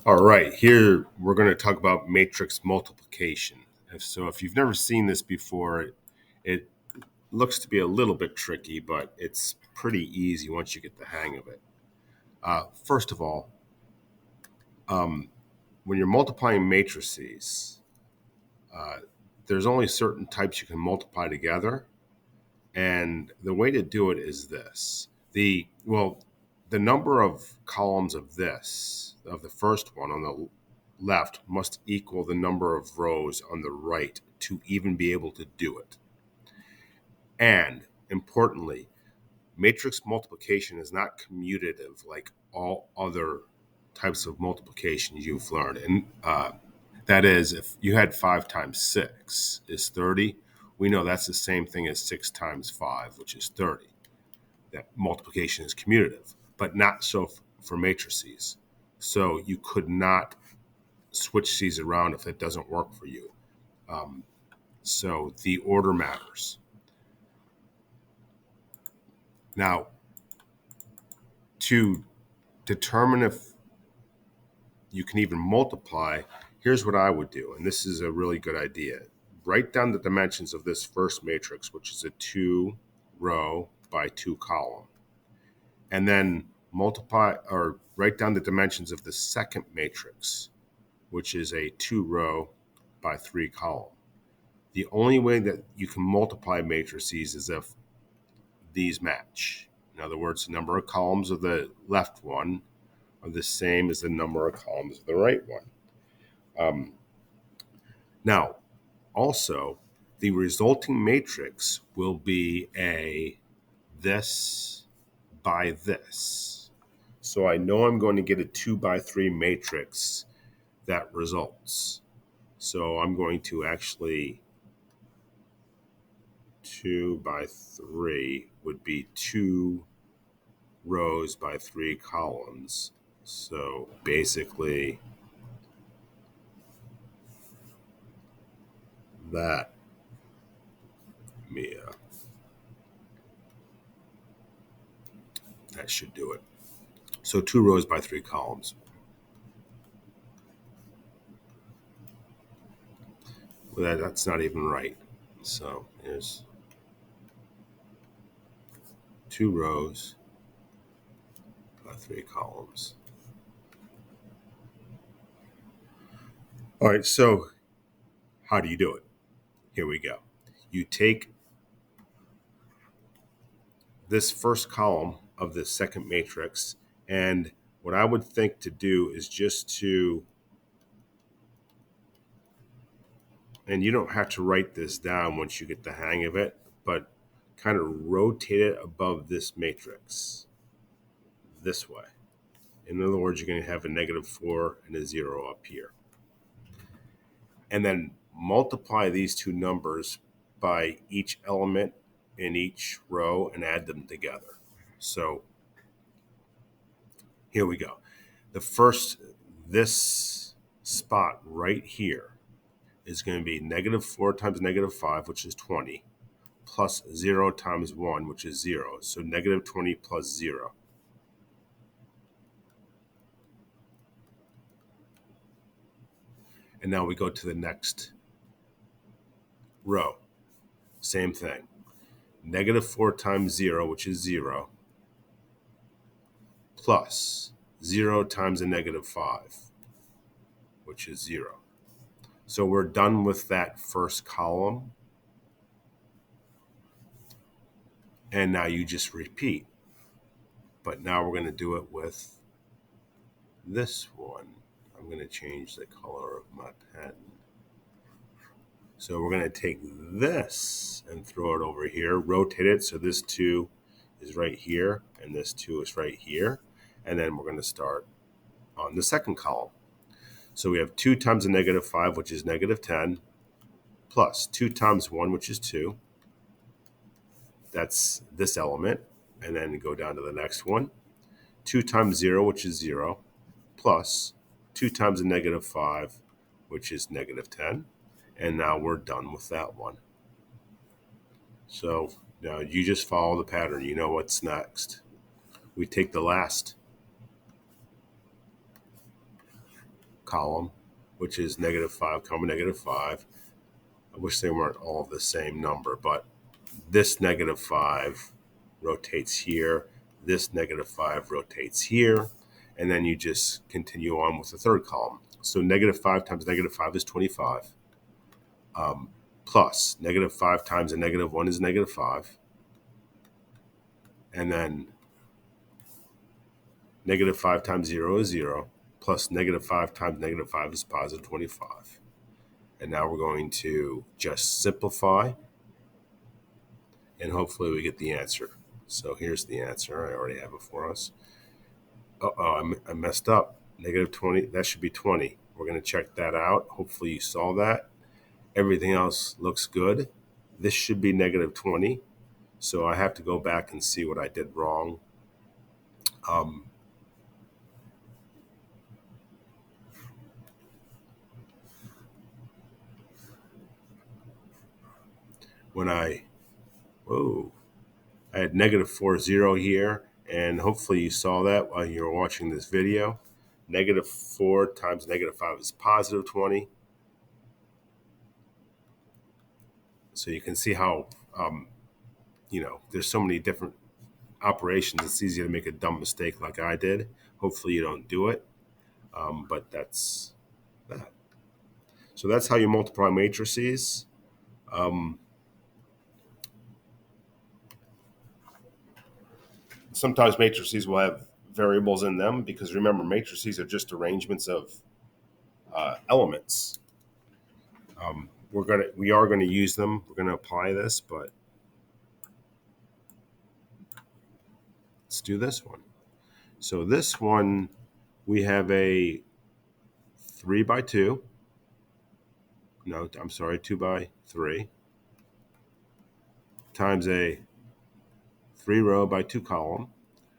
All right, here we're going to talk about matrix multiplication. So if you've never seen this before, it looks to be a little bit tricky, but it's pretty easy once you get the hang of it. First of all, when you're multiplying matrices, uh, there's only certain types you can multiply together, and the way to do it is this: the number of columns of the first one on the left must equal the number of rows on the right to even be able to do it. And importantly, matrix multiplication is not commutative like all other types of multiplication you've learned. And that is, if you had 5 times 6 is 30, we know that's the same thing as 6 times 5, which is 30. That multiplication is commutative, but not so for matrices. So you could not switch these around if it doesn't work for you. So the order matters. Now, to determine if you can even multiply, here's what I would do, and this is a really good idea. Write down the dimensions of this first matrix, which is a 2 row by 2 column, and then multiply or write down the dimensions of the second matrix, which is a 2 row by 3 column. The only way that you can multiply matrices is if these match. In other words, the number of columns of the left one are the same as the number of columns of the right one. Now, also, the resulting matrix will be a this by this. So I know I'm going to get a 2 by 3 matrix that results. So I'm going to actually 2 by 3 would be 2 rows by 3 columns. So basically that that should do it. So 2 rows by 3 columns. Well, that's not even right. So here's 2 rows by 3 columns. All right, so how do you do it? Here we go. You take this first column of the second matrix, and what I would think to do is just to, and you don't have to write this down once you get the hang of it, but kind of rotate it above this matrix this way. In other words, you're going to have a -4 and a 0 up here. And then multiply these two numbers by each element in each row and add them together. So here we go. This spot right here is going to be -4 times -5, which is 20, plus 0 times 1, which is 0. So -20 plus 0. And now we go to the next row. Same thing. -4 times 0, which is 0, plus 0 times a -5, which is 0. So we're done with that first column. And now you just repeat. But now we're going to do it with this one. I'm going to change the color of my pen. So we're going to take this and throw it over here, rotate it so this 2 is right here and this 2 is right here. And then we're going to start on the second column. So we have 2 times a -5, which is -10, plus 2 times 1, which is 2. That's this element. And then go down to the next one. 2 times 0, which is 0, plus 2 times a -5, which is -10. And now we're done with that one. So now you just follow the pattern. You know what's next. We take the last column, which is -5, -5. I wish they weren't all the same number, but this -5 rotates here, this -5 rotates here, and then you just continue on with the third column. So -5 times -5 is 25. Plus -5 times a -1 is -5. And then -5 times 0 is 0. Plus -5 times -5 is positive 25. And now we're going to just simplify, and hopefully we get the answer. So here's the answer. I already have it for us. I messed up. -20, that should be 20. We're going to check that out. Hopefully you saw that. Everything else looks good. This should be -20. So I have to go back and see what I did wrong. When I had -4, 0 here, and hopefully you saw that while you were watching this video. -4 times -5 is positive 20. So you can see how, there's so many different operations. It's easy to make a dumb mistake like I did. Hopefully you don't do it. But that's that. So that's how you multiply matrices. Sometimes matrices will have variables in them because remember, matrices are just arrangements of elements. We are gonna use them. We're gonna apply this, but let's do this one. So this one, we have a 3 by 2. No, I'm sorry, 2 by 3 times a 3 row by 2 column.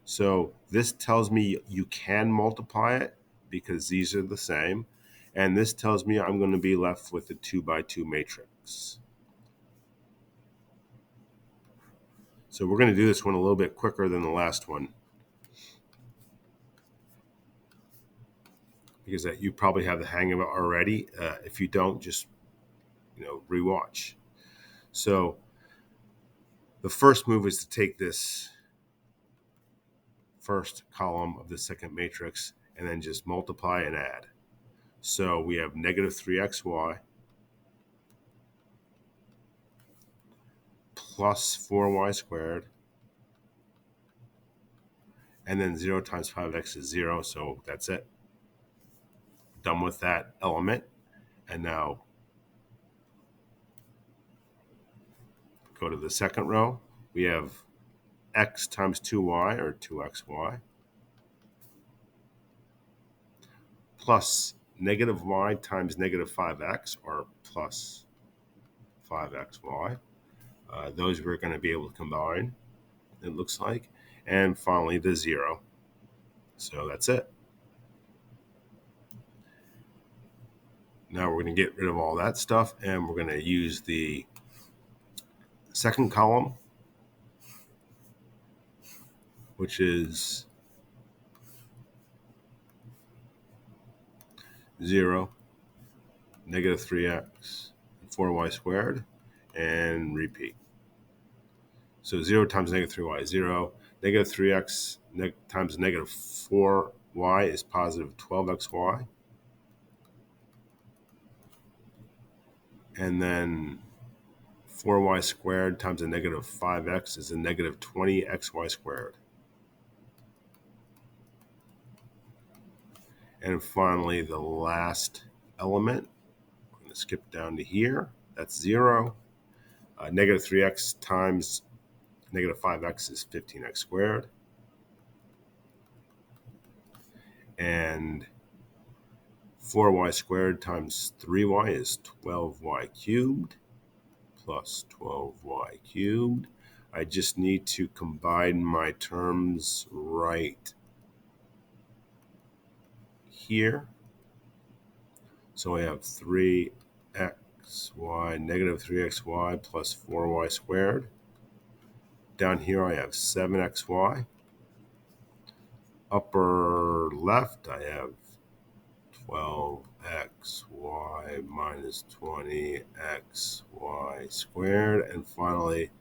So this tells me you can multiply it because these are the same. And this tells me I'm going to be left with a 2 by 2 matrix. So we're going to do this one a little bit quicker than the last one, because you probably have the hang of it already. If you don't, just rewatch. So the first move is to take this first column of the second matrix and then just multiply and add. So we have -3xy plus 4y squared, and then 0 times 5x is 0, so that's it. Done with that element. And now go to the second row. We have x times 2y, or 2xy, plus -y times -5x, or plus 5xy. Those we're going to be able to combine, it looks like. And finally, the 0. So that's it. Now we're going to get rid of all that stuff, and we're going to use the second column, which is 0, -3x, 4y squared, and repeat. So 0 times -3y is 0. -3x times -4y is positive 12xy. And then 4y squared times a -5x is a -20xy squared. And finally, the last element, I'm going to skip down to here. That's 0. -3x times -5x is 15x squared. And 4y squared times 3y is 12y cubed plus 12y cubed. I just need to combine my terms right here. So I have 3xy, -3xy plus 4y squared. Down here I have 7xy. Upper left I have 12y xy minus 20xy squared. And finally,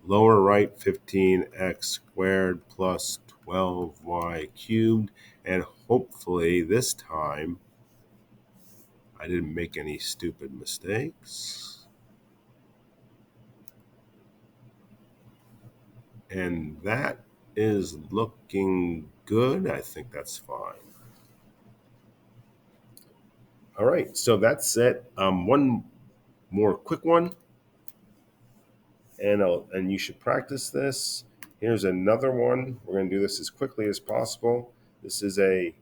lower right 15x squared plus 12y cubed. And hopefully this time I didn't make any stupid mistakes. And that is looking good. I think that's fine. All right, so that's it. One more quick one, and you should practice this. Here's another one. We're going to do this as quickly as possible. This is a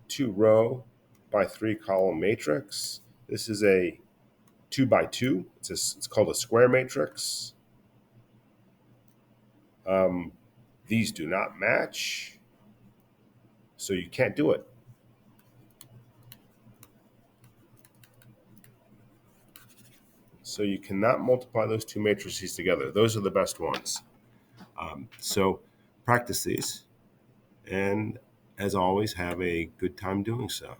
2-row by 3-column matrix. This is a 2 by 2. It's called a square matrix. These do not match, so you can't do it. So you cannot multiply those two matrices together. Those are the best ones. So practice these, and as always, have a good time doing so.